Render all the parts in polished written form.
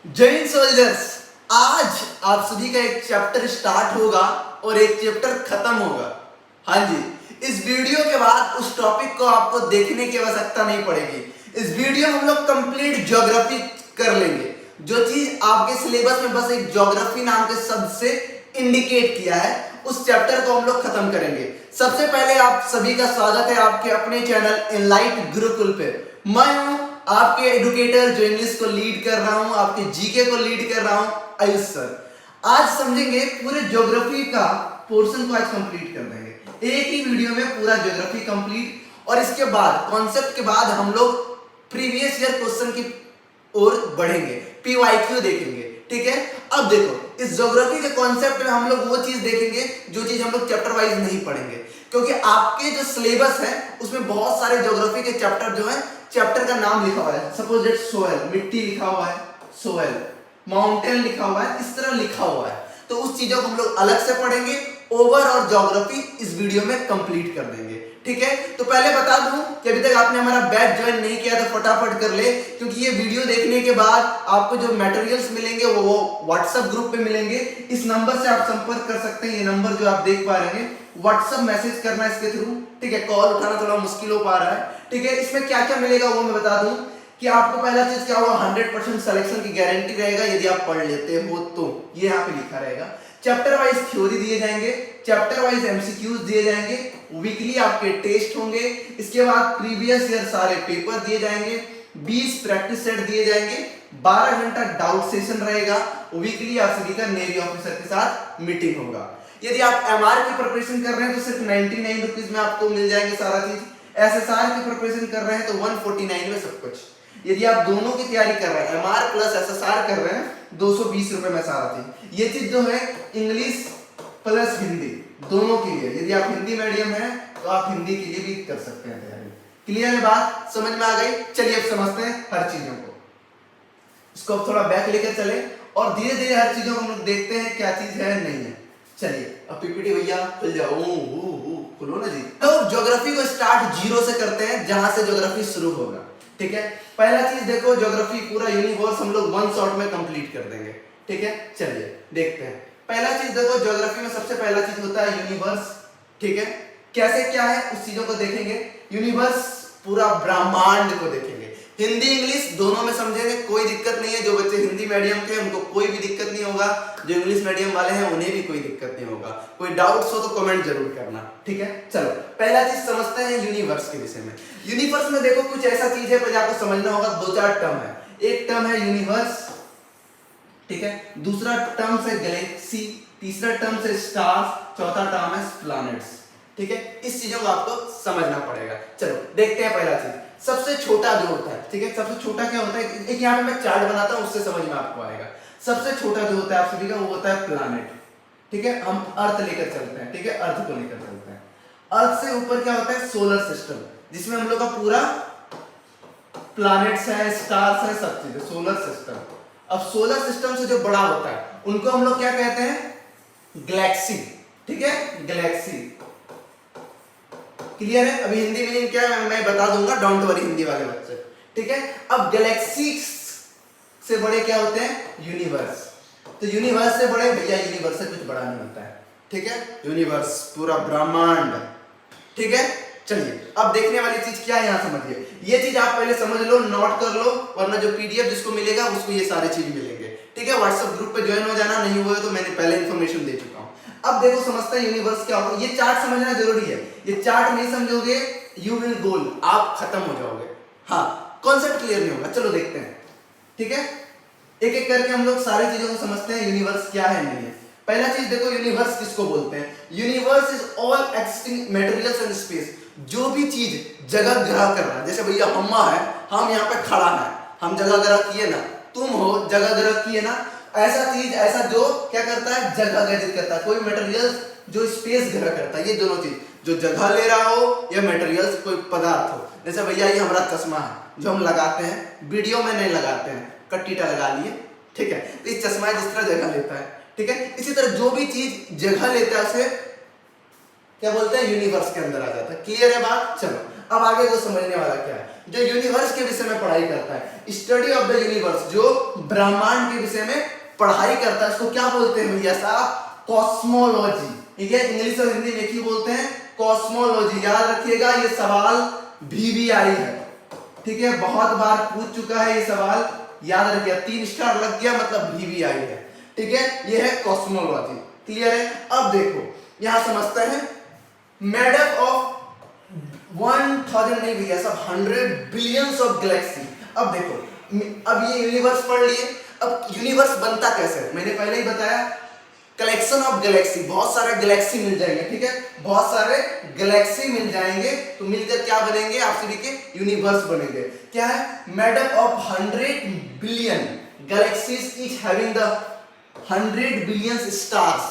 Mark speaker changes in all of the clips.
Speaker 1: जय हिंद सोल्जर्स। आज आप सभी का एक चैप्टर स्टार्ट होगा और एक चैप्टर खत्म होगा। हाँ जी, इस वीडियो के बाद उस टॉपिक को आपको देखने की आवश्यकता नहीं पड़ेगी। इस वीडियो में हम लोग कंप्लीट ज्योग्राफी कर लेंगे। जो चीज आपके सिलेबस में बस एक ज्योग्राफी नाम के शब्द से इंडिकेट किया है, उस चैप्टर को हम लोग खत्म करेंगे। सबसे पहले आप सभी का स्वागत है आपके अपने चैनल एनलाइट गुरुकुल पे। मैं हूं आपके एडुकेटर जो इंग्लिश को लीड कर रहा हूं, आपके जीके को लीड कर रहा हूं, आयुष सर। आज समझेंगे पूरे ज्योग्राफी का पोर्शन को आज कंप्लीट कर देंगे एक ही वीडियो में, पूरा ज्योग्राफी कंप्लीट। और इसके बाद कॉन्सेप्ट के बाद हम लोग प्रीवियस ईयर क्वेश्चन की ओर बढ़ेंगे, पीवाईक्यू देखेंगे। ठीक है, अब देखो इस ज्योग्राफी के कॉन्सेप्ट में हम लोग वो चीज देखेंगे जो चीज हम लोग चैप्टर वाइज नहीं पढ़ेंगे, क्योंकि आपके जो सिलेबस है उसमें बहुत सारे ज्योग्राफी के चैप्टर जो है, चैप्टर का नाम लिखा हुआ है। सपोज दैट सोयल, मिट्टी लिखा हुआ है, सोयल, माउंटेन लिखा हुआ है, इस तरह लिखा हुआ है। तो उस चीजों को हम लोग अलग से पढ़ेंगे। ओवर और ज्योग्राफी इस वीडियो में कंप्लीट कर देंगे। ठीक है, तो पहले बता दूं कि अभी तक आपने हमारा बैच ज्वाइन नहीं किया तो फटाफट कर ले, क्योंकि ये वीडियो देखने के बाद आपको जो मटेरियल्स मिलेंगे वो व्हाट्सएप ग्रुप पे मिलेंगे। इस नंबर से आप संपर्क कर सकते हैं। ये नंबर जो आप देख पा रहे हैं, व्हाट्सएप मैसेज करना इसके थ्रू। ठीक है, कॉल उठाना थोड़ा मुश्किल हो पा रहा है। ठीक है, इसमें क्या क्या मिलेगा वो मैं बता दूं कि आपको पहला चीज क्या होगा, 100% सिलेक्शन की गारंटी रहेगा यदि आप पढ़ लेते हो तो। ये यहाँ पे लिखा रहेगा। चैप्टर वाइज थ्योरी दिए जाएंगे, चैप्टर वाइज एमसीक्यूज दिए जाएंगे, वीकली आपके टेस्ट होंगे। इसके बाद प्रीवियस ईयर सारे पेपर दिए जाएंगे, 20 प्रैक्टिस सेट दिए जाएंगे, 12 घंटा डाउट सेशन रहेगा। वीकली आप सभी का नेवी ऑफिसर के साथ मीटिंग होगा। यदि आप एमआर की प्रिपरेशन कर रहे हैं तो सिर्फ 99 रुपीज में आपको मिल जाएंगे सारा चीज। एसएसआर की प्रिपरेशन कर रहे हैं तो 149 में सब कुछ। यदि आप दोनों की तैयारी कर रहे हैं, एमआर प्लस एसएसआर कर रहे हैं, 220 रुपए में सारा चीज। ये चीज जो है इंग्लिश प्लस हिंदी दोनों के लिए। यदि आप हिंदी मीडियम है तो आप हिंदी के लिए भी कर सकते हैं तैयारी। क्लियर है बात, समझ में आ गई? चलिए अब समझते हैं हर चीजों को। इसको अब थोड़ा बैक लेकर चले और धीरे धीरे हर चीजों को हम लोग देखते हैं क्या चीज है नहीं है। चलिए अब पीपीटी भैया खुल जाओ, खुलो ना जी। तो ज्योग्राफी को स्टार्ट जीरो से करते हैं, जहां से ज्योग्राफी शुरू होगा। ठीक है, पहला चीज देखो, ज्योग्राफी पूरा यूनिवर्स हम लोग वन शॉट में कंप्लीट कर देंगे। ठीक है, चलिए देखते हैं। पहला चीज देखो, ज्योग्राफी में सबसे पहला चीज होता है यूनिवर्स। ठीक है, कैसे क्या है उस चीजों को देखेंगे। यूनिवर्स पूरा ब्रह्मांड को देखेंगे। हिंदी इंग्लिश दोनों में समझेंगे, कोई दिक्कत नहीं है। जो बच्चे हिंदी मीडियम के उनको कोई भी दिक्कत नहीं होगा, जो इंग्लिश मीडियम वाले हैं उन्हें भी कोई दिक्कत नहीं होगा। कोई डाउट्स हो तो कमेंट जरूर करना। ठीक है, चलो पहला चीज समझते हैं यूनिवर्स के विषय में। यूनिवर्स में देखो कुछ ऐसा चीज है पहले आपको समझना होगा। दो चार टर्म है। एक टर्म है यूनिवर्स, ठीक है, दूसरा टर्म है गैलेक्सी, तीसरा टर्म है स्टार्स, चौथा टर्म है प्लैनेट्स। ठीक है, इस चीजों को आपको समझना पड़ेगा। चलो देखते हैं पहला चीज, सबसे छोटा जो होता है। ठीक है, सबसे छोटा क्या होता है, एक यहाँ पे मैं चार्ट बनाता हूँ, उससे समझ में आपको आएगा। सबसे छोटा जो होता है आप सभी का वो होता है प्लैनेट। ठीक है, हम अर्थ लेकर चलते हैं। ठीक है, अर्थ को लेकर चलते हैं। अर्थ से ऊपर क्या होता है, सोलर सिस्टम, जिसमें हम लोग का पूरा प्लैनेट्स है, स्टार्स है, सब चीजें, सोलर सिस्टम। अब सोलर सिस्टम से जो बड़ा होता है उनको हम लोग क्या कहते हैं, गैलेक्सी। ठीक है, गैलेक्सी। क्लियर है? अभी हिंदी में क्या है मैं बता दूंगा, डोंट वरी हिंदी वाले बच्चे। ठीक है, अब गैलेक्सी से बड़े क्या होते हैं, यूनिवर्स। तो यूनिवर्स से बड़े भैया, यूनिवर्स से कुछ बड़ा नहीं होता है। ठीक है, यूनिवर्स पूरा ब्रह्मांड। ठीक है, चलिए अब देखने वाली चीज क्या है यहां समझिए। ये चीज आप पहले समझ लो, नोट कर लो, वरना जो पीडीएफ जिसको मिलेगा उसको ये सारे चीज मिलेंगे। ठीक है, व्हाट्सएप ग्रुप पे ज्वाइन हो जाना, नहीं हुआ तो मैंने पहले इंफॉर्मेशन दे चुका हूं। अब देखो समझते हैं यूनिवर्स क्या होता है। ये चार्ट समझना जरूरी है। ये चार्ट नहीं समझोगे यू विल गोल, आप खत्म हो जाओगे। हाँ, कॉन्सेप्ट क्लियर नहीं होगा। चलो देखते हैं। ठीक है, एक एक करके हम लोग सारी चीजों को समझते हैं, यूनिवर्स क्या है नहीं है। पहला चीज देखो, यूनिवर्स किसको बोलते हैं। Universe is all existing materials in space. जो भी चीज जगह ग्रह कर रहा है, जैसे भैया हम्मा है, हम यहाँ पे खड़ा है, हम जगह ग्रह किए ना, तुम हो जगह ग्रह किए ना, ऐसा चीज, ऐसा जो क्या करता है, जगह ग्रहित करता है। कोई मटेरियल जो स्पेस ग्रह करता है, ये दोनों चीज, जो जगह ले रहा हो या मटेरियल्स कोई पदार्थ हो। जैसे भैया ये हमारा चश्मा है जो हम लगाते हैं, वीडियो में नहीं लगाते हैं, कट्टीटा लगा लिए। ठीक है, तो इस चश्मा जिस तरह जगह लेता है। ठीक है, इसी तरह जो भी चीज जगह लेता है उसे क्या बोलते हैं, यूनिवर्स के अंदर आ जाता है। क्लियर है बात? चलो अब आगे को समझने वाला क्या है। जो यूनिवर्स के विषय में पढ़ाई करता है, स्टडी ऑफ द यूनिवर्स, जो ब्रह्मांड के विषय में पढ़ाई करता है, उसको क्या बोलते हैं भैया साहब? कॉस्मोलॉजी। ठीक है, इंग्लिश और हिंदी में एक ही बोलते हैं, कॉस्मोलॉजी। याद रखिएगा, ये सवाल VVI है। ठीक है, बहुत बार पूछ चुका है ये सवाल, याद रखिए। 3 स्टार लग गया मतलब VVI है। ठीक है, ये है कॉस्मोलॉजी। क्लियर है? अब देखो यहां समझते हैं, मेड अप ऑफ 1000 नहीं भैया सब 100 बिलियंस ऑफ गैलेक्सी। अब देखो, अब ये यूनिवर्स पढ़ लिए। अब यूनिवर्स बनता कैसे है? मैंने पहले ही बताया, कलेक्शन ऑफ गैलेक्सी, बहुत सारे गैलेक्सी मिल जाएंगे। ठीक है, बहुत सारे गैलेक्सी मिल जाएंगे तो मिलकर क्या बनेंगे? आप सभी के यूनिवर्स बनेंगे। क्या है? Made up of 100 billion galaxies each having the 100 billion stars.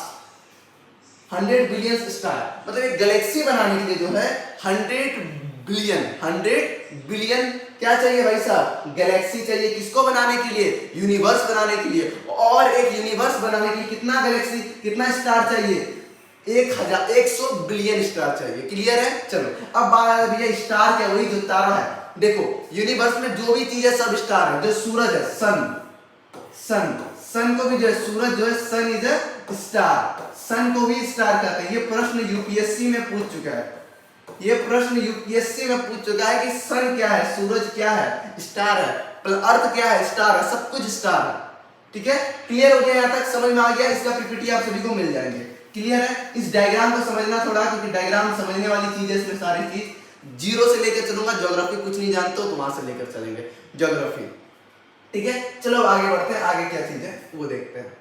Speaker 1: 100 billion star मतलब एक गैलेक्सी बनाने के लिए जो है 100 बिलियन क्या चाहिए भाई साहब? गैलेक्सी चाहिए। किसको बनाने के लिए? यूनिवर्स बनाने के लिए। और एक यूनिवर्स बनाने के लिए कितना गैलेक्सी, कितना स्टार चाहिए? 100 बिलियन स्टार चाहिए। क्लियर है? चलो अब बात भैया स्टार क्या? वही जो तारा है। देखो यूनिवर्स में जो भी चीज है सब स्टार है। जो सूरज है, सन को भी जो है, सूरज जो है, सन इज अ स्टार, सन को भी स्टार कहते हैं। ये प्रश्न यूपीएससी में पूछ चुका है, ये प्रश्न यूपीएससी में पूछ चुका है कि सन क्या है, सूरज क्या है? स्टार है। अर्थ क्या है? स्टार है। सब कुछ स्टार है। ठीक है, क्लियर हो गया? यहां तक समझ में आ गया? इसका पीपीटी आप सभी को मिल जाएंगे। क्लियर है? इस डायग्राम को समझना थोड़ा, क्योंकि डायग्राम समझने वाली चीज है। इसमें सारी चीज जीरो से लेकर चलूंगा। ज्योग्राफी कुछ नहीं जानते हो तो वहां से लेकर चलेंगे ज्योग्राफी। ठीक है, चलो आगे बढ़ते हैं। आगे क्या चीज है वो देखते हैं।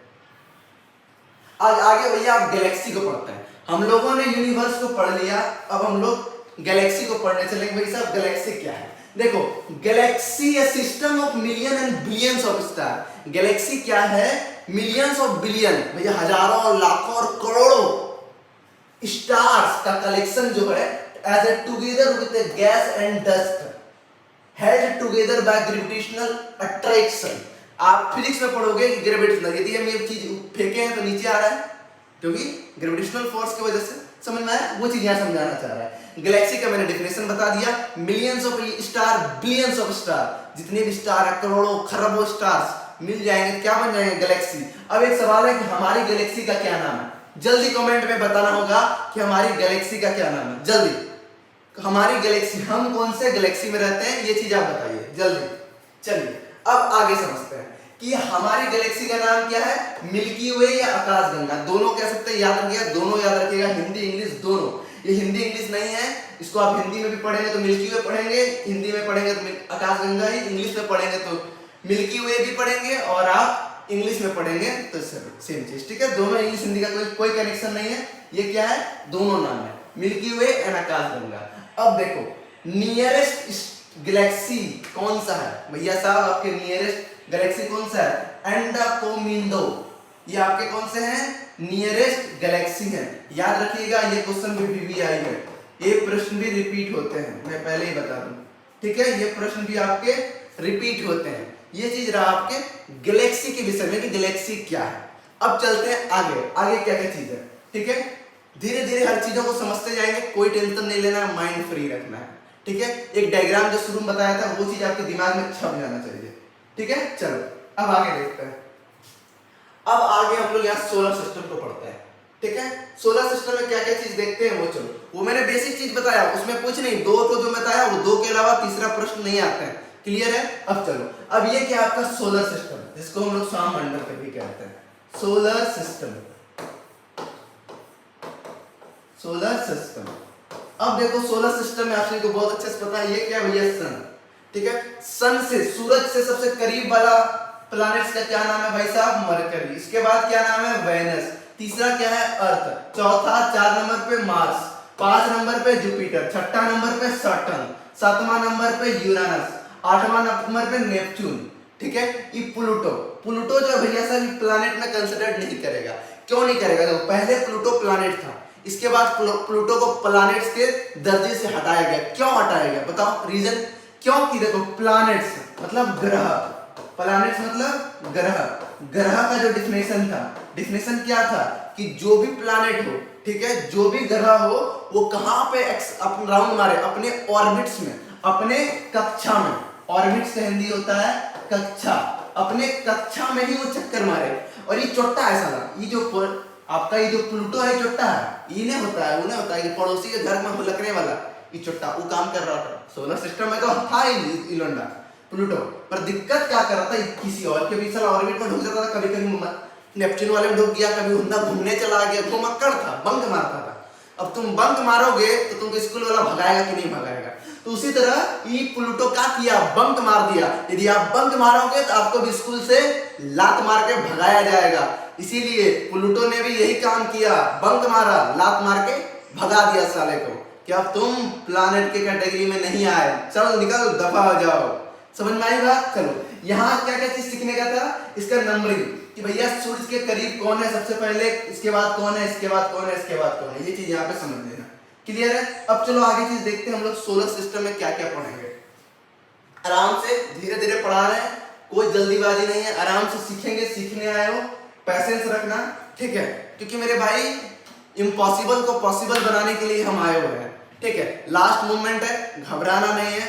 Speaker 1: आज आगे भैया आप गैलेक्सी को पढ़ते हैं। हम लोगों ने यूनिवर्स को पढ़ लिया, अब हम लोग गैलेक्सी को पढ़ने चलेंगे। भाई साहब गैलेक्सी क्या है? देखो, Galaxy A system of million and billions of star. Galaxy क्या है? मिलियंस ऑफ बिलियन भैया हजारों, लाखों और करोड़ों स्टार्स का कलेक्शन जो है, as a together with a gas and dust held together by gravitational attraction। आप फिजिक्स में पढ़ोगे कि ग्रेविटेशनल, यदि हम ये चीज फेंके हैं तो नीचे आ रहा है, क्योंकि ग्रेविटेशनल फोर्स की वजह से। समझ में आया? वो चीज यहां समझाना चाह रहा है। गैलेक्सी का मैंने डेफिनेशन बता दिया, millions of star, billions of star, जितने भी स्टार है, करोड़ों खरबों स्टार्स मिल जाएंगे, क्या बन जाएंगे? गैलेक्सी। अब एक सवाल है कि हमारी गैलेक्सी का क्या नाम है? जल्दी कमेंट में बताना होगा कि हमारी गैलेक्सी का क्या नाम है। जल्दी, हमारी गैलेक्सी, हम कौन से गैलेक्सी में रहते हैं, ये चीज आप बताइए जल्दी। चलिए अब आगे समझते हैं कि हमारी गैलेक्सी का नाम क्या है। मिल्की वे या आकाशगंगा, दोनों कह सकते हैं। याद रखिएगा, दोनों याद रखिएगा, हिंदी इंग्लिश दोनों। ये हिंदी इंग्लिश नहीं है, इसको आप हिंदी में भी पढ़ेंगे तो मिल्की वे पढ़ेंगे, हिंदी में पढ़ेंगे तो आकाशगंगा ही, इंग्लिश में पढ़ेंगे तो मिल्की वे भी पढ़ेंगे, और आप इंग्लिश में पढ़ेंगे तो सेम चीज। ठीक है, दोनों इंग्लिश हिंदी का कोई कनेक्शन नहीं है। ये क्या है? दोनों नाम है, मिल्की वे एंड आकाशगंगा। अब देखो, नियरेस्ट गैलेक्सी कौन सा है भैया साहब? आपके नियरेस्ट गैलेक्सी कौन सा है? एंडाकोमिंडो। ये आपके कौन से हैं? नियरेस्ट गैलेक्सी हैं। याद रखिएगा, ये क्वेश्चन भी VVI है, ये प्रश्न भी रिपीट होते हैं, मैं पहले ही बता दूं। ठीक है, ये प्रश्न भी आपके रिपीट होते हैं। ये चीज रहा आपके गैलेक्सी के विषय में कि गैलेक्सी क्या है। अब चलते हैं आगे। आगे क्या क्या चीज है? ठीक है, धीरे धीरे हर चीजों को समझते जाएंगे, कोई टेंशन नहीं लेना है, माइंड फ्री रखना है। ठीक है, एक डायग्राम जो शुरू में बताया था वो चीज आपके दिमाग में छप जाना चाहिए। ठीक है, चलो अब आगे देखते हैं। अब आगे हम लोग यहाँ सोलर सिस्टम को पढ़ते हैं। ठीक है, सोलर सिस्टम में क्या क्या चीज देखते हैं वो चलो, वो मैंने बेसिक चीज बताया, उसमें कुछ नहीं, दो तो जो बताया वो दो के अलावा तीसरा प्रश्न नहीं आता है। क्लियर है? अब चलो, अब ये क्या आपका सोलर सिस्टम, जिसको हम लोग सौरमंडल भी कहते हैं, सोलर सिस्टम। सोलर सिस्टम, अब देखो सोलर सिस्टम में आप सभी को बहुत अच्छे से पता है ये क्या भैया? सन। ठीक है, सन से, सूरज से सबसे करीब वाला प्लैनेट्स का क्या नाम है भाई साहब? मरकरी। इसके बाद क्या नाम है? वेनस। तीसरा क्या है? अर्थ। चौथा 4 नंबर पे मार्स, 5 नंबर पे जुपिटर, 6ठा नंबर पे सैटर्न, 7वां नंबर पे यूरेनस, 8वां नंबर पे नेपच्यून। ठीक है, ये प्लूटो। प्लूटो जो भैया साहब प्लैनेट में कंसिडर नहीं करेगा। क्यों नहीं करेगा? देखो, पहले प्लूटो प्लैनेट था, इसके बाद प्लूटो को प्लैनेट्स के दर्जे से हटाया गया। क्यों हटाया गया बताओ रीजन? क्योंकि देखो, प्लैनेट्स मतलब ग्रह, प्लैनेट्स मतलब ग्रह, ग्रह का जो डिफिनेशन था, डिफिनेशन क्या था कि जो भी प्लैनेट हो, ठीक है, जो भी ग्रह हो, वो कहां पे राउंड मारे? अपने ऑर्बिट्स में, अपने कक्षा में, ऑर्बिट से हिंदी होता है कक्षा, अपने कक्षा में ही वो चक्कर मारे। और ये चोट्टा है साला, ये जो आपका ये जो प्लूटो है चोट्टा है, इन्हें होता है उन्हें होता है कि पड़ोसी के घर में हुलकने वाला ये चोट्टा, वो काम कर रहा था सोलर सिस्टम में तो था ही लोंडा प्लूटो, पर दिक्कत क्या कर रहा था किसी और के भी साला ऑर्बिट में ढुक जाता था, कभी कभी नेपच्यून वाले में ढुक गया, कभी हुंदा घूमने चला गया, घुमक्कड़ था, बंक मारता था। अब तुम बंक मारोगे तो तुमको स्कूल वाला भगाएगा कि नहीं भगाएगा? तो उसी तरह ये प्लूटो क्या किया, बंक मार दिया। यदि आप बंक मारोगे तो आपको भी स्कूल से लात मार के भगाया जाएगा। इसीलिए प्लूटो ने भी यही काम किया, बंक मारा, लात मार के भगा दिया साले को कि अब तुम प्लैनेट के कैटेगरी में नहीं आए, चलो निकल, दफा हो जाओ। समझ में आई बात? चलो यहाँ क्या क्या चीज सीखने का था, इसका नंबरिंग कि भैया सूर्य के करीब कौन है सबसे पहले, इसके बाद कौन है, इसके बाद कौन है, इसके बाद कौन है, ये चीज यहाँ पे समझ लेना। क्लियर है? अब चलो आगे चीज देखते हैं हम लोग सोलर सिस्टम में क्या क्या पढ़ेंगे। आराम से धीरे धीरे पढ़ा रहे हैं, कोई जल्दीबाजी नहीं है, आराम से सीखेंगे, सीखने आए हो, पैसेंस रखना, ठीक है? क्योंकि मेरे भाई इम्पॉसिबल को पॉसिबल बनाने के लिए हम आए हुए हैं, ठीक है? लास्ट मूवमेंट है, घबराना नहीं है,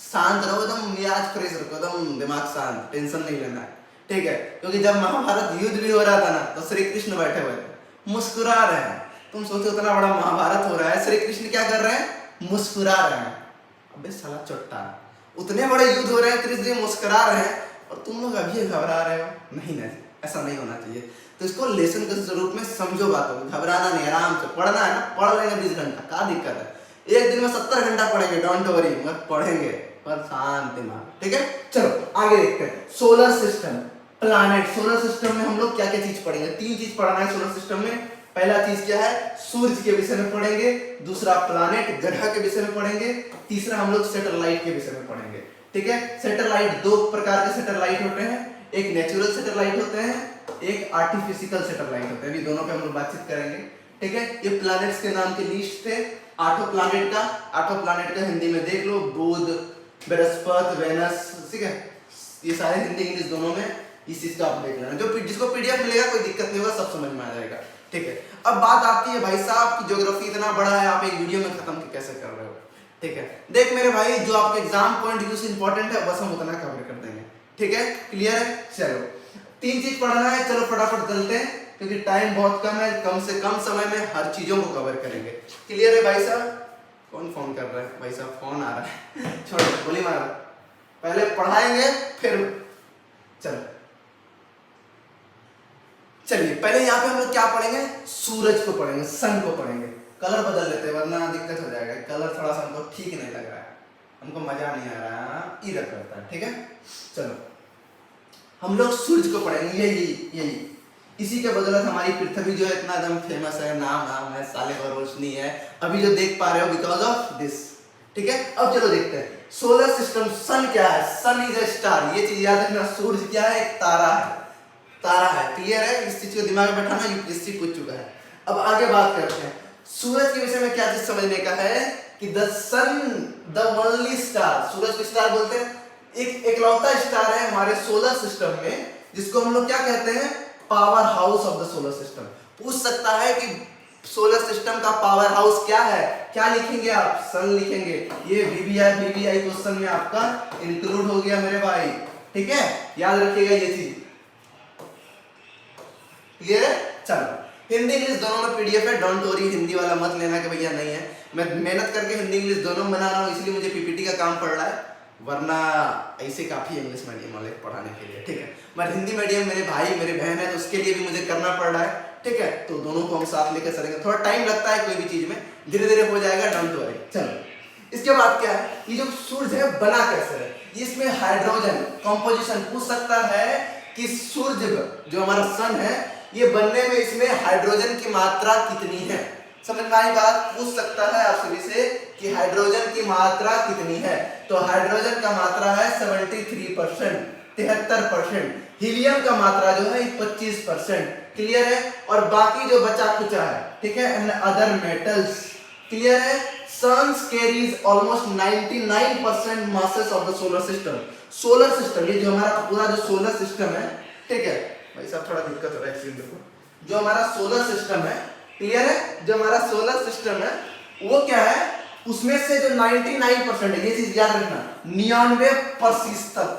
Speaker 1: शांत रहो, एकदम मिजाज फ्रेश रखो, एकदम दिमाग शांत, टेंशन नहीं लेना है, ठीक है? क्योंकि जब महाभारत युद्ध भी हो रहा था ना, तो श्री कृष्ण बैठे हुए थे, मुस्कुरा रहे हैं। तुम सोचो इतना बड़ा महाभारत हो रहा है, श्री कृष्ण क्या कर रहे हैं? मुस्कुरा रहे हैं। अबे साला चोट्टा, उतने बड़े युद्ध हो रहे हैं, कृष्ण जी मुस्कुरा रहे हैं और तुम लोग अभी घबरा रहे हो? नहीं ना, ऐसा नहीं होना चाहिए। तो इसको लेसन के रूप में समझो बातों को, घबराना नहीं, आराम से पढ़ना है ना, पढ़ लेंगे 20 घंटा, क्या दिक्कत है? एक दिन में 70 घंटा पढ़ेंगे, डोंट वरी, मगर पढ़ेंगे पर शांत दिमाग, ठीक है? चलो आगे देखते हैं। Solar system, planet. Solar system में हम लोग क्या क्या चीज पढ़ेंगे? 3 चीज पढ़ना है सोलर सिस्टम में। पहला चीज क्या है? सूर्य के विषय में पढ़ेंगे, दूसरा प्लैनेट ग्रह के विषय में पढ़ेंगे, तीसरा हम लोग सैटेलाइट के विषय में पढ़ेंगे, ठीक है? सैटेलाइट, 2 प्रकार के सैटेलाइट होते हैं, एक नेचुरल सैटेलाइट होते हैं, एक आर्टिफिशियल सैटेलाइट होते हैं। दोनों पे हम लोग बातचीत करेंगे, ठीक है? ये प्लैनेट्स के नाम के लिस्ट थे, 8 प्लैनेट का हिंदी में देख लो, बुध, बृहस्पति, वेनस, ठीक है? ये सारे हिंदी इंग्लिश दोनों में, इस चीज का आप देख लेना। जो जिसको पीडीएफ मिलेगा कोई दिक्कत नहीं होगा, सब समझ में आ जाएगा, ठीक है? अब बात आती है भाई साहब की ज्योग्राफी इतना बड़ा है, आप एक वीडियो में खत्म कैसे कर रहे हो, ठीक है? देख मेरे भाई, जो आपके एग्जाम पॉइंट व्यू से इंपॉर्टेंट है बस हम उतना कवर कर देंगे, ठीक है? क्लियर है? चलो 3 चीज पढ़ना है, चलो फटाफट चलते हैं क्योंकि टाइम बहुत कम है, कम से कम समय में हर चीजों को कवर करेंगे। क्लियर है भाई साहब? कौन फोन कर रहा है? भाई साहब फोन आ रहा है, छोड़ो, गोली मारो, पहले पढ़ाएंगे फिर चलो। चलिए पहले यहाँ पे हम लोग क्या पढ़ेंगे? सूरज को पढ़ेंगे, सन को पढ़ेंगे। कलर बदल लेते हैं वरना दिक्कत हो जाएगा, कलर थोड़ा सा हमको ठीक नहीं लग रहा है, हमको मजा नहीं आ रहा है, इधर करता है, ठीक है? चलो हम लोग सूरज को पढ़ेंगे, यही इसी के बदौलत हमारी पृथ्वी जो है इतना एकदम फेमस है, नाम है, साले और रोशनी है, अभी जो देख पा रहे हो बिकॉज ऑफ दिस, ठीक है? अब चलो देखते हैं सोलर सिस्टम। सन क्या है? सन इज अ स्टार, ये चीज याद रखना। सूरज क्या है? एक तारा है, तारा है। क्लियर है? इस चीज को दिमाग में बैठाना, यूपीएससी पूछ चुका है। अब आगे बात करते हैं सूरज के विषय में। क्या चीज समझने का है कि the sun, the only star, सूरज को स्टार बोलते हैं, एक एकलौता स्टार है हमारे सोलर सिस्टम में, जिसको हम लोग क्या कहते हैं? Power house of the solar system. पूछ सकता है कि सोलर सिस्टम का पावर हाउस क्या है? क्या लिखेंगे आप? सन लिखेंगे। ये वीवीआई क्वेश्चन में आपका इंक्लूड हो गया मेरे भाई, ठीक है? याद रखिएगा ये चीज, क्लियर है? चलो हिंदी इंग्लिश दोनों में पीडीएफ है, डोंट वरी, हिंदी वाला मत लेना कि भैया नहीं है। मैं मेहनत करके हिंदी इंग्लिश दोनों बना रहा हूँ, इसलिए मुझे पीपीटी का काम पड़ रहा है, वरना ऐसे काफी इंग्लिश मीडियम वाले पढ़ाने के लिए, ठीक है? मैं हिंदी मीडियम, मेरे भाई मेरे बहन है तो उसके लिए भी मुझे करना पड़ रहा है, ठीक है? तो दोनों को हम साथ लेकर चलेंगे। थोड़ा टाइम लगता है कोई भी चीज में, धीरे धीरे हो जाएगा, डोंट वरी। चलो इसके बाद क्या है? ये जो सूर्य है बना कैसे है? इसमें हाइड्रोजन कंपोजिशन पूछ सकता है कि सूर्य जो हमारा सन है, ये बनने में इसमें हाइड्रोजन की मात्रा कितनी है? समझ में आई बात? पूछ सकता है आप सभी से कि हाइड्रोजन की मात्रा कितनी है। तो हाइड्रोजन का मात्रा है 73%, 73%। हीलियम का मात्रा जो है 25%। क्लियर है? और बाकी जो बचा कुचा है, ठीक है, एंड अदर मेटल्स। क्लियर है? Sun's carries almost 99% masses of the solar system. Solar system, ये जो हमारा पूरा जो सोलर सिस्टम है, ठीक है भाई साहब, थोड़ा दिक्कत हो रहा है एक्चुअली। देखो जो हमारा सोलर सिस्टम है, क्लियर है, जो हमारा सोलर सिस्टम है वो क्या है? उसमें से जो 99% है, ये चीज याद रखना, 99%,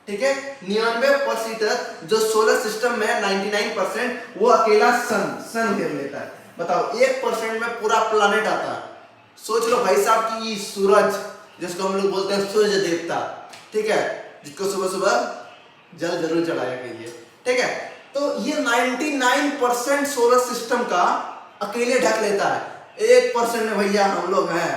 Speaker 1: ठीक है, 99% जो सोलर सिस्टम में है 99% वो अकेला सन घेर लेता है। बताओ 1% में पूरा प्लानेट आता है। सोच लो भाई साहब कि सूरज, जिसको हम लोग बोलते हैं सूर्य देवता, ठीक है, जिसको सुबह सुबह जल जरूर चढ़ाया कीजिए, ठीक है, तो ये 99% सोलर सिस्टम का अकेले ढक लेता है। 1% में भैया हम लोग हैं,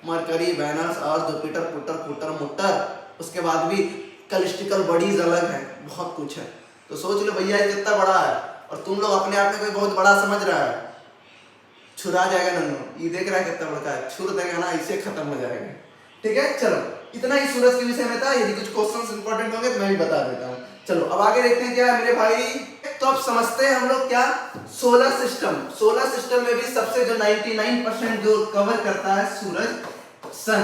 Speaker 1: मरकरी, वेनस और जुपिटर, प्लूटो, मुट्टर, उसके बाद भी कैलिस्टिकल बॉडीज अलग है, बहुत कुछ है। तो सोच लो भैया ये कितना बड़ा है, और तुम लोग अपने आप में कोई बहुत बड़ा समझ रहा है, छुरा जाएगा नन्नू। ये देख रहा है कितना बड़ा है, छुर देगा ना, इसे खत्म हो जाएगा, ठीक है। चलो इतना ही सूरज के विषय में था। यदि कुछ क्वेश्चंस इंपॉर्टेंट होंगे तो मैं भी बता देता हूँ। चलो अब आगे देखते हैं क्या है मेरे भाई। तो अब समझते हैं हम लोग क्या, सोलर सिस्टम। सोलर सिस्टम में भी सबसे जो 99% जो कवर करता है सूरज, सन।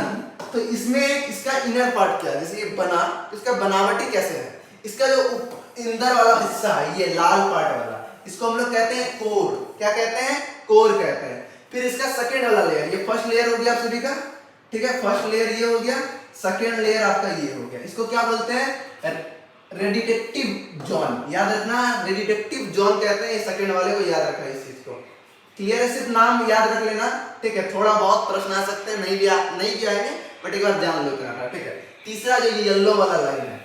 Speaker 1: तो इसमें इसका इनर पार्ट क्या है, जैसे ये बना, इसका बनावटी कैसे है, इसका जो अंदर वाला हिस्सा है, ये लाल पार्ट वाला, इसको हम लोग कहते हैं कोर। क्या कहते हैं? कोर कहते हैं। फिर इसका सेकेंड वाला लेयर, ये फर्स्ट लेयर हो गया आप सभी का, ठीक है, फर्स्ट लेयर ये हो गया, सेकेंड लेयर आपका ये हो गया। इसको क्या बोलते हैं? Radiative zone. याद रखना, रेडिएटिव जोन कहते हैं, ये सेकेंड वाले को याद रखना इस चीज को। क्लियर है? सिर्फ नाम याद रख लेना, ठीक है। थोड़ा बहुत प्रश्न आ सकते हैं, नहीं भी आएंगे, बट एक बार ध्यान लो करना, ठीक है। तीसरा जो ये येलो वाला लाइन है,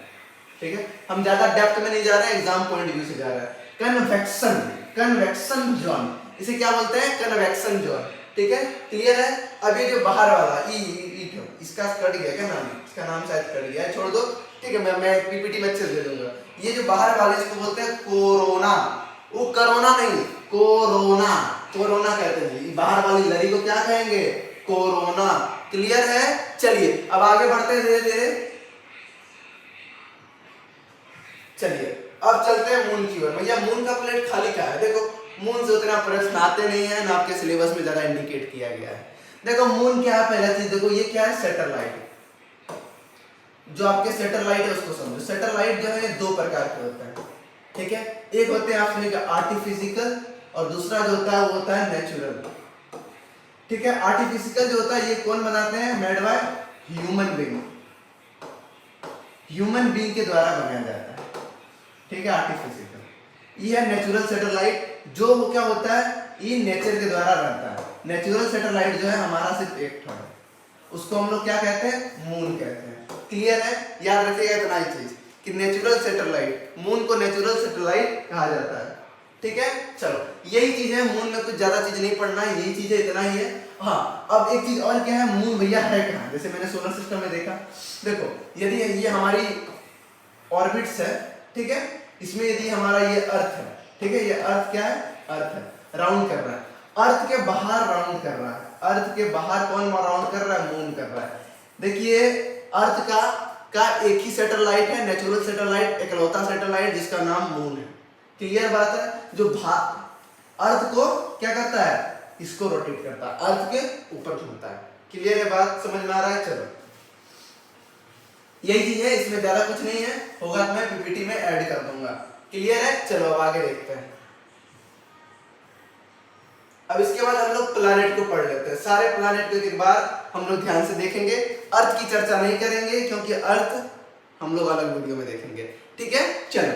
Speaker 1: ठीक है, हम ज्यादा डेप्थ में नहीं जा रहे हैं, एग्जाम पॉइंट व्यू से जा रहा है। कन्वेक्शन, कन्वेक्शन जोन, इसे क्या बोलते हैं? कन्वेक्शन जोन, ठीक है। क्लियर है? अब ये जो बाहर वाला इसका कट गया, क्या नाम है इसका? नाम शायद कट गया है, छोड़ दो, ठीक है, मैं पीपीटी में अच्छे से दे दूंगा। ये जो बाहर वाले इसको बोलते हैं कोरोना। वो कोरोना नहीं, कोरोना, कोरोना कहते हैं जी। बाहर वाली लड़ी को क्या कहेंगे? कोरोना। क्लियर है? चलिए अब आगे बढ़ते हैं धीरे धीरे। चलिए अब चलते हैं मून की ओर। भैया मून का प्लेट खाली क्या है? देखो मून से उतना प्रश्न आते नहीं है, ना आपके सिलेबस में ज्यादा इंडिकेट किया गया है। देखो मून क्या है, पहला चीज देखो, ये क्या है? सैटेलाइट। जो आपके सैटेलाइट है उसको समझो। सैटेलाइट जो है दो प्रकार के होते हैं, ठीक है। एक होते हैं आप समझिए आर्टिफिशियल, और दूसरा जो होता है वो होता है नेचुरल, ठीक है। आर्टिफिशियल जो होता है ये कौन बनाते हैं? Made by human being, human being के द्वारा बनाया जाता है, ठीक है, आर्टिफिशियल। ये है नेचुरल सैटेलाइट, जो वो क्या होता है? ये नेचर के द्वारा रहता है। नेचुरल सैटेलाइट जो है हमारा सिर्फ एक था, उसको हम लोग क्या कहते हैं? मून कहते हैं। क्लियर है? याद रखिएगा इतना ही चीज कि नेचुरल सैटेलाइट, मून को नेचुरल सैटेलाइट कहा जाता है, ठीक है। चलो यही चीज है, मून में कुछ ज्यादा चीज नहीं पढ़ना है, यही चीज है, इतना ही है। हाँ अब एक चीज और क्या है, मून भैया है कहाँ? जैसे मैंने सोलर सिस्टम में देखा, देखो यदि ये हमारी ऑर्बिट्स है, ठीक है, इसमें यदि हमारा ये अर्थ है, ठीक है, ये अर्थ क्या है? अर्थ है, राउंड कर रहा है। अर्थ के बाहर राउंड कर रहा है, अर्थ के बाहर कौन राउंड कर रहा है? मून कर रहा है। देखिए अर्थ का एक ही सैटेलाइट है, नेचुरल सैटेलाइट, इकलौता सैटेलाइट जिसका नाम मून है। क्लियर बात है? जो अर्थ को क्या करता है? इसको रोटेट करता है, अर्थ के ऊपर घूमता है। क्लियर है बात? समझ में आ रहा है? चलो यही चीज है, इसमें ज्यादा कुछ नहीं है, होगा तो मैं पीपीटी में ऐड कर दूंगा। क्लियर है? चलो अब आगे देखते हैं। अब इसके बाद हम लोग प्लैनेट को पढ़ लेते हैं। सारे प्लैनेट को एक बार हम लोग ध्यान से देखेंगे। अर्थ की चर्चा नहीं करेंगे क्योंकि अर्थ हम लोग अलग वीडियो में देखेंगे, ठीक है। चलो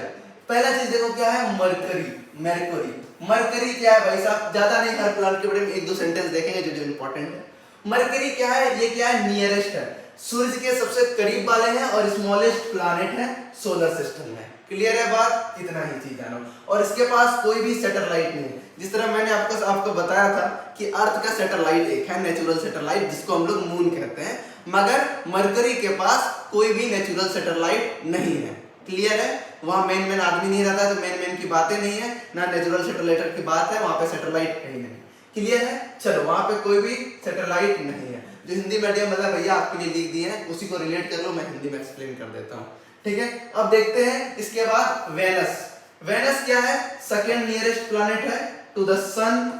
Speaker 1: पहला चीज देखो क्या है? मरकरी। मरकरी, मरकरी क्या है भाई साहब? ज्यादा नहीं, हर प्लैनेट के बारे में एक दो सेंटेंस देखेंगे जो इंपॉर्टेंट है। मरकरी क्या है? ये क्या है? नियरेस्ट है, सूर्य के सबसे करीब वाले हैं और स्मॉलेस्ट प्लैनेट है सोलर सिस्टम में। क्लियर है बात? इतना ही चीज जानो। और इसके पास कोई भी सैटेलाइट नहीं है। जिस तरह मैंने आपको बताया था कि अर्थ का सैटेलाइट एक है, नेचुरल सैटेलाइट, जिसको हम लोग मून कहते हैं, मगर मरकरी के पास कोई भी नेचुरल सैटेलाइट नहीं है। क्लियर है? वहां मेन आदमी नहीं रहता, तो मेन की बातें नहीं है, ना नेचुरल सैटेलाइट की बात है, वहां पे सैटेलाइट कहीं नहीं। क्लियर है? चलो वहां पे कोई भी सैटेलाइट नहीं है। जो हिंदी मीडियम मतलब भैया आपके लिए लिख दिए हैं, उसी को रिलेट कर लो, मैं हिंदी में एक्सप्लेन कर देता हूँ, ठीक है। अब देखते हैं इसके बाद वेनस। वेनस क्या है? सेकेंड नियरेस्ट प्लैनेट है टू द सन,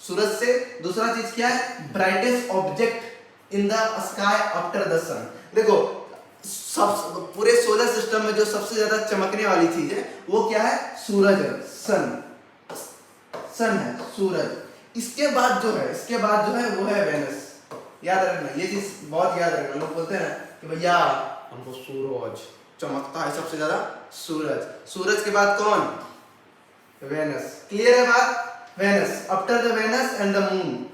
Speaker 1: सूरज से। दूसरा चीज क्या है? Brightest object in the sky after the sun. देखो सब पूरे सोलर सिस्टम में जो सबसे ज्यादा चमकने वाली चीज है वो क्या है? सूरज है, सन, सन है, सूरज। इसके बाद जो है वो है वेनस। याद रखना, ये चीज बहुत याद रखना। लोग बोलते हैं ना कि भैया हमको सूरज चमकता है सबसे ज्यादा, सूरज, सूरज के बाद कौन, वेनस। क्लियर है बात, Venus, after the Venus and the moon.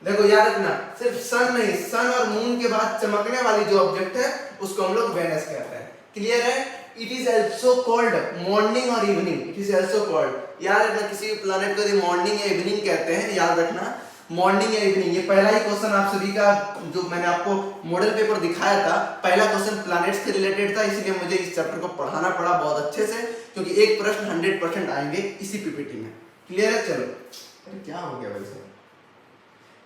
Speaker 1: देखो याद रखना, सिर्फ सन नहीं, सन और मून के बाद चमकने वाली जो ऑब्जेक्ट है उसको हम लोग वेनस कहते हैं। क्लियर है। It is also called morning और evening, it is also called, याद रखना किसी भी प्लैनेट को मॉर्निंग या इवनिंग कहते हैं, याद रखना मॉर्निंग या इवनिंग। ये पहला ही क्वेश्चन आप सभी का जो मैंने आपको मॉडल पेपर दिखाया था, पहला क्वेश्चन प्लैनेट्स से रिलेटेड था, इसलिए मुझे इस चैप्टर को पढ़ाना पड़ा बहुत अच्छे से, क्योंकि एक प्रश्न 100% आएंगे इसी पीपीटी में। क्लियर है। चलो, अरे क्या हो गया वैसे,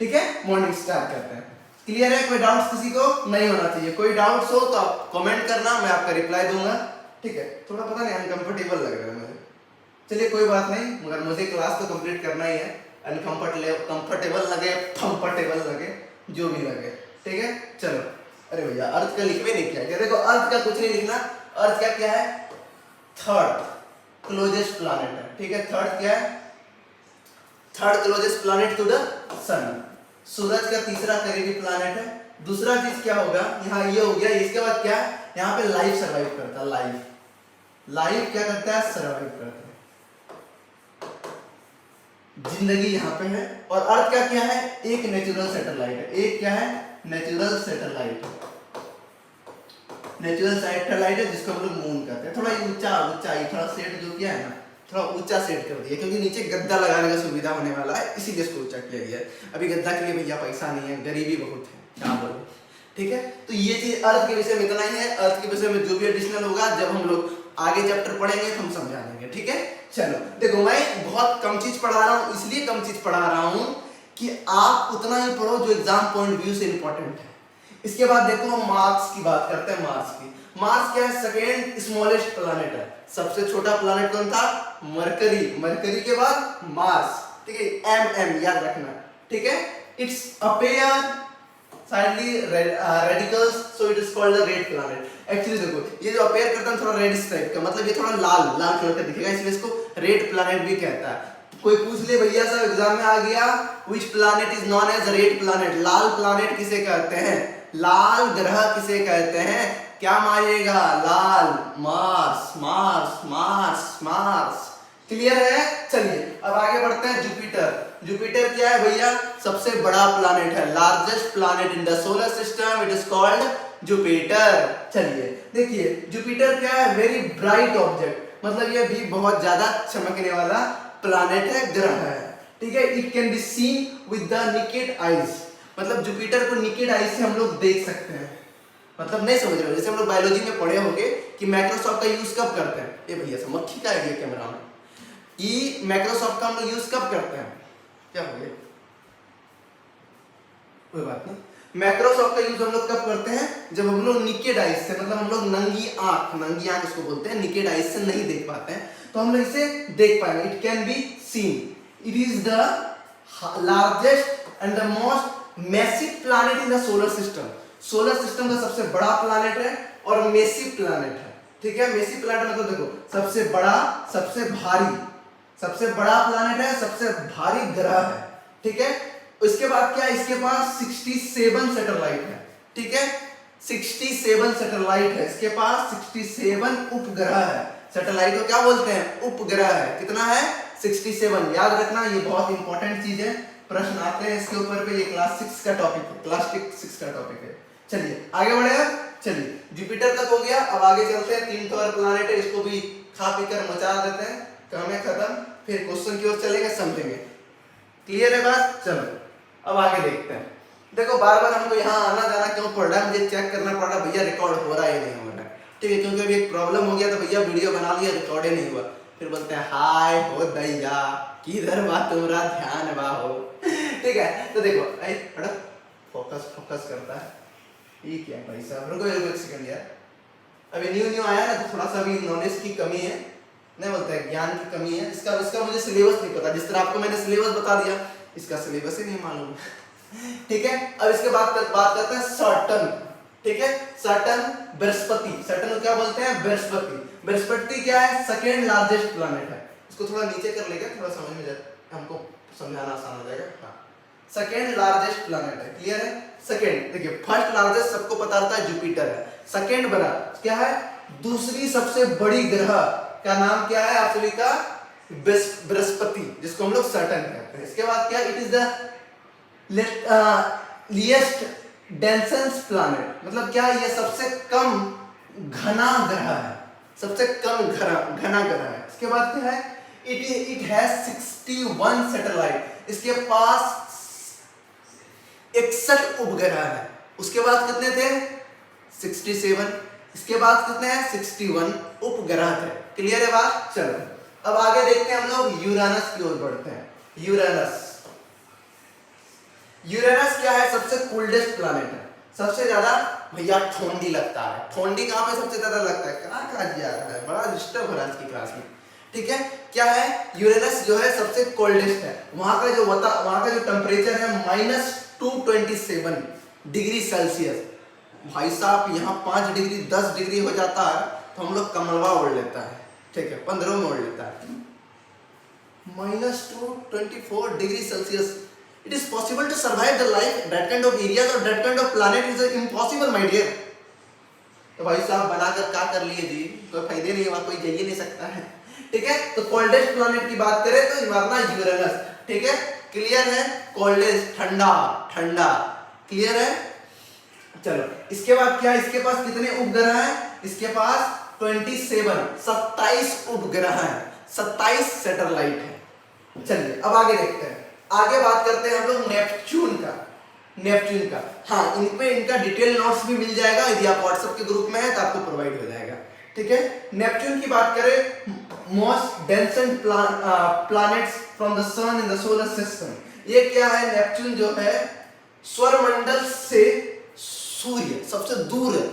Speaker 1: ठीक है, मॉर्निंग स्टार्ट करते हैं। क्लियर है, कोई डाउट्स किसी को नहीं होना चाहिए। कोई डाउट्स हो तो आप कमेंट करना, मैं आपका रिप्लाई दूंगा। ठीक है, थोड़ा पता नहीं अनकंफर्टेबल लग रहा है मुझे, चलिए कोई बात नहीं, मगर मुझे क्लास तो कंप्लीट करना ही है। कंफर्टेबल लगे, कंफर्टेबल लगे, जो भी लगे, ठीक है। चलो, अरे भैया अर्थ का लिखवे नहीं किया क्या, देखो अर्थ का कुछ नहीं लिखना। अर्थ का क्या है, थर्ड क्लोजेस्ट प्लैनेट है, ठीक है। थर्ड क्या है, third closest planet to the sun, सूरज का तीसरा करीबी प्लैनेट है। दूसरा चीज क्या होगा, यहाँ ये हो गया, इसके बाद क्या है, यहाँ पे लाइफ सर्वाइव करता है, लाइफ क्या करता है, सर्वाइव करता है, जिंदगी यहाँ पे है। और अर्थ का क्या है, एक नेचुरल सैटेलाइट है, एक क्या है, नेचुरल सैटेलाइट, नेचुरल सैटेलाइट है जिसको हम लोग मून कहते हैं। थोड़ा ऊंचाई थोड़ा सेट जो किया है ना, थोड़ा ऊंचा सेट कर दिया, क्योंकि नीचे गद्दा लगाने का सुविधा होने वाला है, इसीलिए इसको ऊंचा किया गया है। अभी गद्दा के लिए भैया पैसा नहीं है, गरीबी बहुत है, क्या बोलो, ठीक है। तो ये चीज अर्थ के विषय में इतना ही है। अर्थ के विषय में जो भी एडिशनल होगा जब हम लोग आगे चैप्टर पढ़ेंगे तो हम समझा देंगे, ठीक है। चलो देखो, मैं बहुत कम चीज पढ़ा रहा हूँ, इसलिए कम चीज पढ़ा रहा हूँ कि आप उतना ही पढ़ो जो एग्जाम पॉइंट व्यू से इंपॉर्टेंट है। इसके बाद देखो हम मार्स की बात करते हैं। मार्स की, मार्स क्या है, सेकेंड स्मॉलेस्ट प्लैनेट है। सबसे छोटा प्लैनेट कौन था, मरकरी, मरकरी के बाद मार्स, ठीक है, एम याद रखना, ठीक है। It's appear slightly radicals, so it is called the red planet. Actually देखो, ये जो अपेयर करता है थोड़ा रेडिश टाइप का, मतलब ये थोड़ा लाल लाल कलर का दिखेगा, इसलिए इसको रेड प्लैनेट भी कहता है। कोई पूछ ले भैया साहब एग्जाम में आ गया, which planet is known as red planet, लाल प्लैनेट किसे कहते हैं, लाल ग्रह किसे कहते हैं, क्या मारिएगा, लाल, Mars Mars Mars Mars. Clear है। चलिए अब आगे बढ़ते हैं। जुपिटर, जुपिटर क्या है भैया, सबसे बड़ा प्लैनेट है, largest planet in the solar system, it is called Jupiter. चलिए देखिए, जुपिटर क्या है, वेरी ब्राइट ऑब्जेक्ट, मतलब ये भी बहुत ज्यादा चमकने वाला प्लैनेट है, ग्रह है, ठीक है। It can be seen with the naked eyes, मतलब जुपिटर को नेकेड आईज से हम लोग देख सकते हैं। मतलब नहीं समझ रहे हो, जैसे हम लोग बायोलॉजी में पढ़े होंगे कि माइक्रोस्कोप का यूज कब करते हैं, ये भैया सब मक्खी का आइडिया कैमरा में, कि माइक्रोस्कोप का हम लोग यूज कब करते हैं, क्या हो गया, कोई बात नहीं। माइक्रोस्कोप का यूज हम लोग कब करते हैं, जब हम लोग नेकेड आईज से, मतलब हम लोग नंगी आंख इसको बोलते हैं, नेकेड आईज से नहीं देख पाते हैं, तो हम लोग इसे देख पाएंगे। It can be seen, it is the largest and the most massive planet in the solar system, solar system का सबसे बड़ा प्लैनेट है और मैसिव प्लैनेट है, ठीक है। मैसिव प्लैनेट मतलब देखो, सबसे बड़ा, सबसे भारी, सबसे बड़ा प्लैनेट है, सबसे भारी ग्रह है, ठीक है। इसके बाद क्या है, इसके पास 67 सैटेलाइट है, ठीक है, 67 सैटेलाइट है इसके पास, 67 उपग्रह है। सैटेलाइट को क्या बोलते हैं, उपग्रह है। कितना है, 67, याद रखना, ये बहुत इंपॉर्टेंट चीज है, प्रश्न आते हैं इसके ऊपर पे, ये क्लास 6 का टॉपिक है, क्लास 6 का टॉपिक है। चलिए आगे बढ़े, चलिए जुपिटर तक हो गया, अब आगे चलते हैं। 3 और प्लैनेट है, इसको भी खा पी कर मचा देते हैं, काम है खत्म, फिर क्वेश्चन की ओर चलेंगे, समझेंगे। क्लियर है बात। चलो अब आगे देखते हैं। देखो बार बार हमको यहाँ आना जाना क्यों पड़ रहा है, मुझे चेक करना पड़ रहा है भैया रिकॉर्ड हो रहा है या नहीं हो रहा है, ठीक है, क्योंकि अभी एक प्रॉब्लम हो गया, तो भैया वीडियो बना लिया, रिकॉर्ड ही नहीं हुआ, फिर बोलते हैं हाय हो दैया किधर बात तुम्हारा ध्यान बाहो, ठीक है। तो देखो बड़ा फोकस करता है, ये क्या भाई साहब, रुको एक सेकंड यार, अभी न्यू आया ना, तो थोड़ा सा भी नॉलेज की कमी है, नहीं बोलते हैं ज्ञान की कमी है, इसका मुझे सिलेबस नहीं पता, जिस तरह आपको मैंने सिलेबस बता दिया, इसका सिलेबस ही नहीं मालूम, ठीक है। अब इसके बाद करते हैं सैटर्न, ठीक है। सैटर्न बृहस्पति, सैटर्न को क्या बोलते हैं, बृहस्पति। बृहस्पति क्या है, सेकेंड लार्जेस्ट प्लैनेट है। इसको थोड़ा नीचे कर लेगा, थोड़ा समझ में जाए, हमको समझाना आसान हो जाएगा। हाँ, सेकेंड लार्जेस्ट प्लैनेट है, क्लियर है, सेकंड, देखिए फर्स्ट लार्जेस्ट सबको पता रहता है जुपिटर है, सेकंड बना क्या है, दूसरी सबसे बड़ी ग्रह का नाम क्या है आप सभी का, बृहस्पति, जिसको हम लोग सैटर्न कहते हैं। इसके बाद क्या, it is the least densest planet, मतलब क्या ये सबसे कम घना ग्रह है, सबसे कम घना ग्रह है। इसके बाद क्या है, इट हैज 61 सैटेलाइट, इसके पास 61 उपग्रह है। उसके बाद कितने थे 67, इसके बाद कितने हैं 61 उपग्रह थे। क्लियर है बात। चलो अब आगे देखते हैं हम लोग यूरेनस की ओर बढ़ते हैं। यूरेनस क्या है, सबसे कोल्डेस्ट प्लैनेट है, सबसे ज्यादा भैया ठंडी लगता है। ठंडी कहां पे सबसे ज्यादा लगता है, कहां जा रहा है, बड़ा डिस्टर्ब हो रहा है आज की क्लास में। ठीक है, क्या है, यूरेनस जो है सबसे कोल्डेस्ट है, वहां का जो टेम्परेचर है -227 डिग्री सेल्सियस। भाई साहब यहाँ 5 डिग्री 10 डिग्री हो जाता है तो हम लोग कमलवा ओढ़ लेता है, ठीक है 15 में ओढ़ लेता है। -224 degree Celsius, it is possible to survive the life that kind of areas or that kind of planet is impossible my dear। तो भाई साहब बनाकर क्या कर लिए जी, कोई फायदे नहीं हुआ, कोई जा ही नहीं सकता है। ठीक है, तो कोल्डेस्ट प्लैनेट की बात करें तो हमारा यूरेनस। ठीक है, क्लियर है, कोल्डेस्ट ठंडा ठंडा, क्लियर है। चलो इसके बाद क्या, इसके पास कितने उपग्रह हैं, इसके पास 27 उपग्रह हैं, 27 सैटेलाइट है। चलिए अब आगे देखते हैं, आगे बात करते हैं हम लोग नेपच्यून का। हाँ, इनका डिटेल नोट्स भी मिल जाएगा, यदि आप व्हाट्सएप के ग्रुप में है तो आपको प्रोवाइड हो जाएगा। ठीक है, नेपच्यून की बात करें, most densest planets from the sun in the solar system. ये क्या है, नेपच्यून जो है सौरमंडल से सूर्य सबसे दूर है।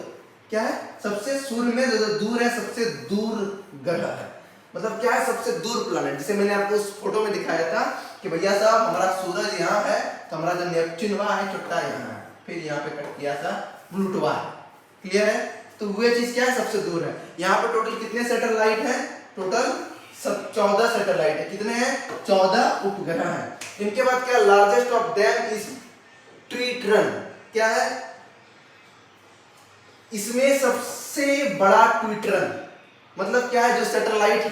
Speaker 1: क्या है, सबसे सूर्य में जो दूर है, सबसे दूर ग्रह है, मतलब क्या है सबसे दूर प्लैनेट। जैसे मैंने आपको उस फोटो में दिखाया था कि भैया साहब हमारा सूरज यहाँ है तो हमारा जो नेपच्यून वहाँ है छोटा यहाँ है, फिर यहाँ पे कट किया था प्लूटो है। क्लियर है, तो वह चीज क्या है सबसे दूर है। यहाँ पे टोटल कितने सैटेलाइट हैं, टोटल 14 सैटेलाइट है। कितने हैं, 14 उपग्रह हैं। इनके बाद क्या, largest of them is Triton. क्या है, इसमें सबसे बड़ा ट्विटरन, मतलब क्या है, जो सैटेलाइट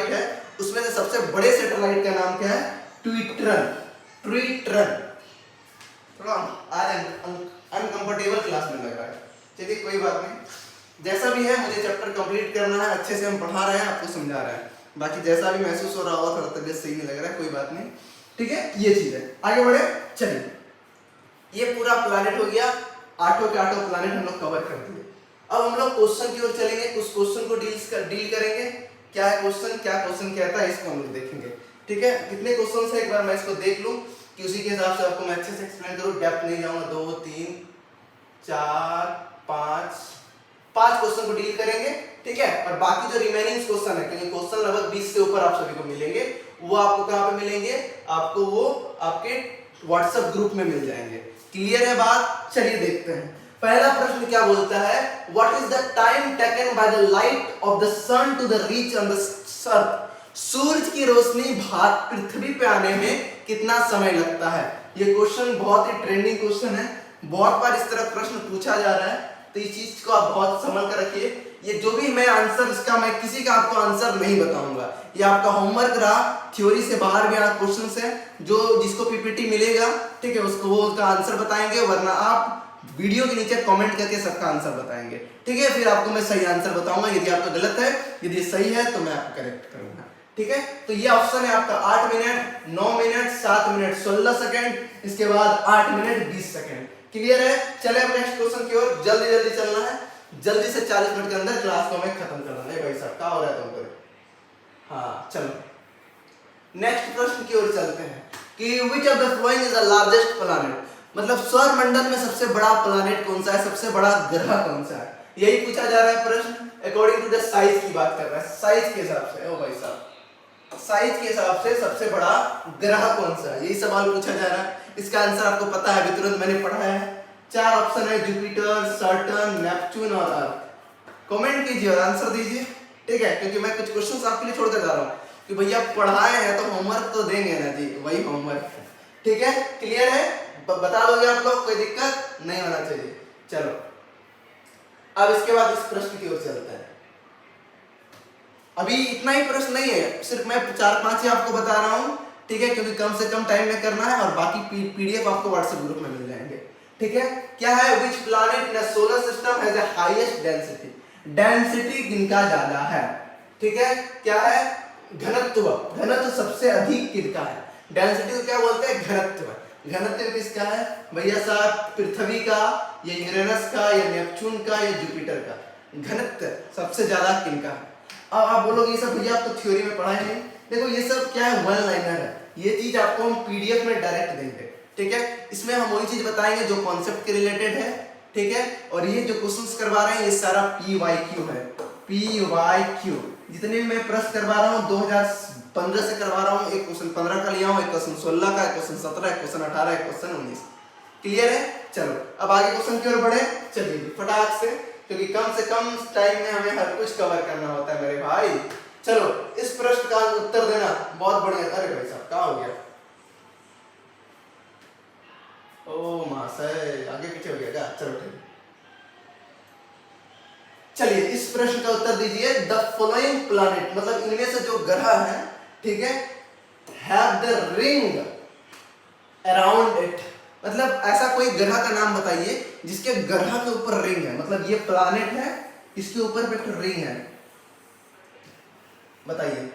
Speaker 1: है उसमें से सबसे बड़े सैटेलाइट का नाम क्या है, ट्विटरन। थोड़ा अनकंफर्टेबल क्लास में लग रहा है, चलिए कोई बात नहीं, जैसा भी है मुझे चैप्टर कंप्लीट करना है, अच्छे से हम पढ़ा रहे हैं, आपको समझा रहे हैं, बाकी जैसा भी महसूस हो रहा होगा थोड़ा तबियत सही नहीं लग रहा है, कोई बात नहीं। ठीक है, ये चीज है। आगे बढ़े, चलिए ये पूरा प्लैनेट हो गया, 8 के 8 प्लैनेट हम लोग कवर कर दिए। अब हम लोग क्वेश्चन की ओर चलेंगे, कुछ क्वेश्चन को डील करेंगे। क्या है क्वेश्चन, क्या क्वेश्चन कहता है, इसको हम लोग देखेंगे। ठीक है, कितने क्वेश्चन है एक बार मैं इसको देख लूं कि उसी के हिसाब से आपको मैं अच्छे से एक्सप्लेन करूं, डेप्थ नहीं जाऊंगा। 2 3 4 5 क्वेश्चन को डील करेंगे। ठीक है, और बाकी जो रिमेनिंग क्वेश्चन है, क्योंकि क्वेश्चन लगभग 20 से ऊपर आप सभी को मिलेंगे, वो आपको कहां पे मिलेंगे, आपको वो आपके व्हाट्सएप ग्रुप में मिल जाएंगे। क्लियर है बात, चलिए देखते हैं। पहला प्रश्न क्या बोलता है, what is the time taken by the light of the sun to the reach on the earth. सूरज की रोशनी पृथ्वी पे आने में कितना समय लगता है। ये क्वेश्चन बहुत ही ट्रेंडिंग क्वेश्चन है, बहुत बार इस तरह प्रश्न पूछा जा रहा है, तो इस चीज को आप बहुत संभल कर रखिए। ये जो भी मैं आंसर इसका, मैं किसी का आपको आंसर नहीं बताऊंगा, ये आपका होमवर्क रहा, थ्योरी से बाहर भी आना क्वेश्चंस है, जो जिसको पीपीटी मिलेगा, ठीक है, उसको वो उसका आंसर बताएंगे, वरना आप वीडियो के नीचे कमेंट करके सबका आंसर बताएंगे। ठीक है, फिर आपको मैं सही आंसर बताऊंगा, यदि आपका गलत है, यदि सही है तो मैं आपको करेक्ट करूंगा। ठीक है, तो ये ऑप्शन है आपका 8 मिनट, 9 मिनट, 7 मिनट 16 सेकंड, इसके बाद 8 मिनट 20 सेकंड। क्लियर है, चले अब नेक्स्ट क्वेश्चन की ओर, जल्दी जल्दी चलना है, जल्दी से 40 मिनट के अंदर क्लास को हमें खत्म करना है। भाई साहब क्या हो रहा है तुमको, हाँ चलो नेक्स्ट प्रश्न की ओर चलते हैं कि which of the following is the largest planet, मतलब सौर मंडल में सबसे बड़ा प्लैनेट कौन सा है, सबसे बड़ा ग्रह कौन सा है, यही पूछा जा रहा है प्रश्न। अकॉर्डिंग टू द साइज की बात कर रहा है, साइज के हिसाब से, ओ भाई साहब साइज के हिसाब से सबसे बड़ा ग्रह कौन सा है, यही सवाल पूछा जा रहा है। इसका आंसर आपको पता है, अभी तुरंत मैंने पढ़ा है। 4 ऑप्शन है, जुपिटर, सैटर्न, नेपच्यून और अर्थ। कमेंट कीजिए और आंसर दीजिए। ठीक है, क्योंकि मैं कुछ क्वेश्चंस आपके लिए छोड़ कर जा रहा हूँ कि भैया पढ़ाए हैं तो होमवर्क तो देंगे ना जी, वही होमवर्क है। ठीक है, क्लियर है, बता दोगे आप लोग, कोई दिक्कत नहीं होना चाहिए। चलो अब इसके बाद इस प्रश्न की ओर चलते हैं। अभी इतना ही प्रश्न नहीं है, सिर्फ मैं 4-5 ही आपको बता रहा हूं, ठीक है, क्योंकि कम से कम टाइम में करना है और बाकी पीडीएफ आपको व्हाट्सएप ग्रुप में मिल जाएंगे, ठीक है। क्या है, which planet in a solar system has the highest density, density किनका ज्यादा है, ठीक है। क्या है, घनत्व, घनत्व सबसे अधिक किनका है, डेंसिटी को क्या बोलते हैं, घनत्व। घनत्व किसका है भैया साहब, पृथ्वी का या यूरेनस का या नेपच्यून का या जुपिटर का, घनत्व सबसे ज्यादा किनका है। अब आप बोलोगे ये सब भैया आप तो थ्योरी में पढ़ाए नहीं, देखो ये सब क्या है, वन लाइनर है, ये चीज आपको हम पीडीएफ में डायरेक्ट देंगे, ठीक है। इसमें हम वही चीज बताएंगे जो कॉन्सेप्ट के रिलेटेड है, ठीक है। और ये जो क्वेश्चंस करवा रहे हैं ये सारा PYQ है, PYQ। जितने भी मैं प्रश्न करवा रहा हूँ 2015 से करवा रहा हूँ, एक क्वेश्चन 15 का लिया हूँ, एक क्वेश्चन 16 का, एक क्वेश्चन 17, एक क्वेश्चन 18, एक क्वेश्चन 19। क्लियर है। चलो अब आगे क्वेश्चन की ओर बढ़े, चलिए फटाक से, क्योंकि कम से कम टाइम में हमें हर कुछ कवर करना होता है मेरे भाई। चलो इस प्रश्न का उत्तर देना बहुत बढ़िया। अरे भाई साहब क्या हो गया, ओ महाशय आगे पीछे हो गया क्या, चलो ठीक। चलिए इस प्रश्न का उत्तर दीजिए, द फॉलोइंग प्लैनेट, मतलब इनमें से जो ग्रह है, ठीक है, have the ring around it, मतलब ऐसा कोई ग्रह का नाम बताइए जिसके ग्रह के ऊपर रिंग है, मतलब ये प्लैनेट है इसके ऊपर भी एक रिंग है, बताइए।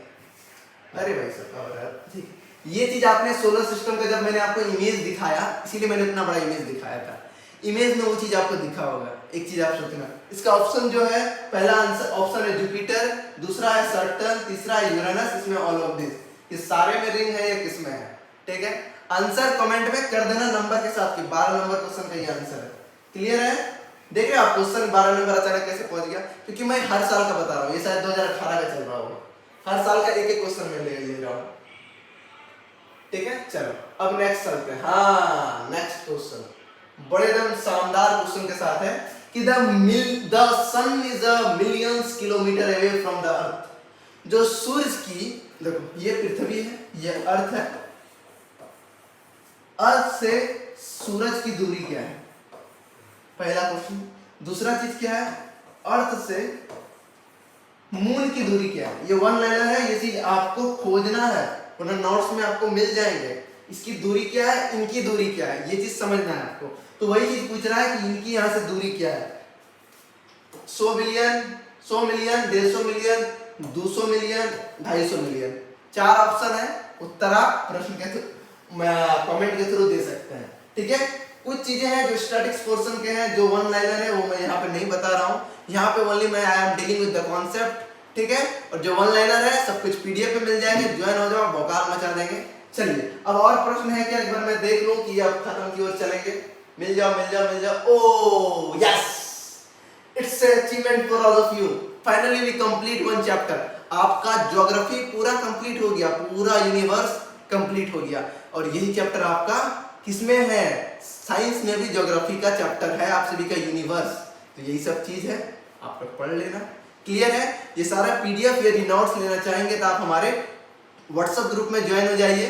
Speaker 1: अरे भाई साहब ठीक, ये चीज आपने सोलर सिस्टम का जब मैंने आपको इमेज दिखाया, इसीलिए मैंने इतना बड़ा इमेज दिखाया था, इमेज में वो चीज आपको दिखा होगा। एक चीज आप सोचना, इसका ऑप्शन जो है, पहला आंसर ऑप्शन है जुपिटर, दूसरा है सैटर्न, तीसरा है यूरेनस, इसमें ऑल ऑफ दिस, ये सारे में रिंग है या किसमें है, ठीक है। आंसर कमेंट में कर देना नंबर के साथ कि 12 नंबर क्वेश्चन का ये आंसर है। क्लियर है। देख रहे आप क्वेश्चन 12 नंबर अचानक कैसे पहुंच गया, क्योंकि मैं हर साल का बता रहा हूँ, ये शायद 2018 का चल रहा होगा, हर साल का एक एक क्वेश्चन मैं ले रहा हूँ, ठीक है। चलो अब नेक्स्ट चलते हैं। हाँ नेक्स्ट क्वेश्चन बड़े एकदम शानदार क्वेश्चन के साथ है कि the sun is a millions kilometre away from the earth, जो सूर्य की, देखो ये पृथ्वी है, ये अर्थ है, अर्थ से सूरज की दूरी क्या है, पहला क्वेश्चन। दूसरा चीज क्या है, अर्थ से मून की दूरी क्या है, ये वन लाइनर है, ये चीज आपको खोजना है, वरना नोट्स में आपको मिल जाएंगे। इसकी दूरी क्या है, इनकी दूरी क्या है, ये चीज समझना है आपको। तो वही चीज पूछ रहा है कि इनकी यहां से दूरी क्या है, 100 billion, 100 million, 150 million, 200 million, 250 million, 4 option है। उत्तर आप प्रश्न के कमेंट के थ्रू दे सकते हैं, ठीक है। कुछ चीजें हैं जो स्टैटिक्स पोर्शन के हैं, जो वन लाइनर है, वो मैं यहाँ पे नहीं बता रहा हूँ, यहाँ पे ओनली मैं I am dealing with the concept, ठीक है। और जो वन लाइनर है सब कुछ पीडीएफ पे मिल जाएंगे, ज्वाइन हो जाओ, भौकाल मचा देंगे। चलिए अब और प्रश्न है क्या, एक बार मैं देख लूं कि अब खत्म की ओर चलेंगे। मिल जाओ मिल जाओ मिल जाओ। Oh yes, it's achievement for all of you, finally we complete one chapter. आपका ज्योग्राफी पूरा कंप्लीट हो गया, पूरा यूनिवर्स कंप्लीट हो गया। और यही चैप्टर आपका किसमें है, साइंस में भी ज्योग्राफी का चैप्टर है आप सभी का, यूनिवर्स। तो यही सब चीज है, आप लोग पढ़ लेना। क्लियर है। ये सारा पीडीएफ यदि नोट्स लेना चाहेंगे तो आप हमारे व्हाट्सएप ग्रुप में ज्वाइन हो जाइए।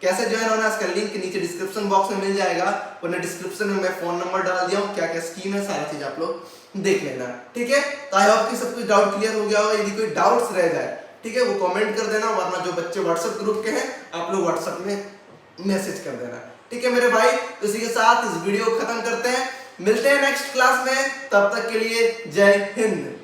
Speaker 1: कैसे ज्वाइन होना, इसका लिंक नीचे डिस्क्रिप्शन बॉक्स में मिल जाएगा, वरना डिस्क्रिप्शन में मैं फोन नंबर डाल दिया हूँ, क्या क्या स्कीम है सारा चीज आप लोग देख लेना, ठीक है। तो आई होप कि सब कुछ डाउट क्लियर हो गया होगा। यदि कोई डाउट्स रह जाए, ठीक है, वो कमेंट कर देना, वरना जो बच्चे व्हाट्सएप ग्रुप के हैं आप लोग व्हाट्सएप में मैसेज कर देना, ठीक है मेरे भाई। इसी के साथ इस वीडियो को खत्म करते हैं, मिलते हैं नेक्स्ट क्लास में, तब तक के लिए जय हिंद।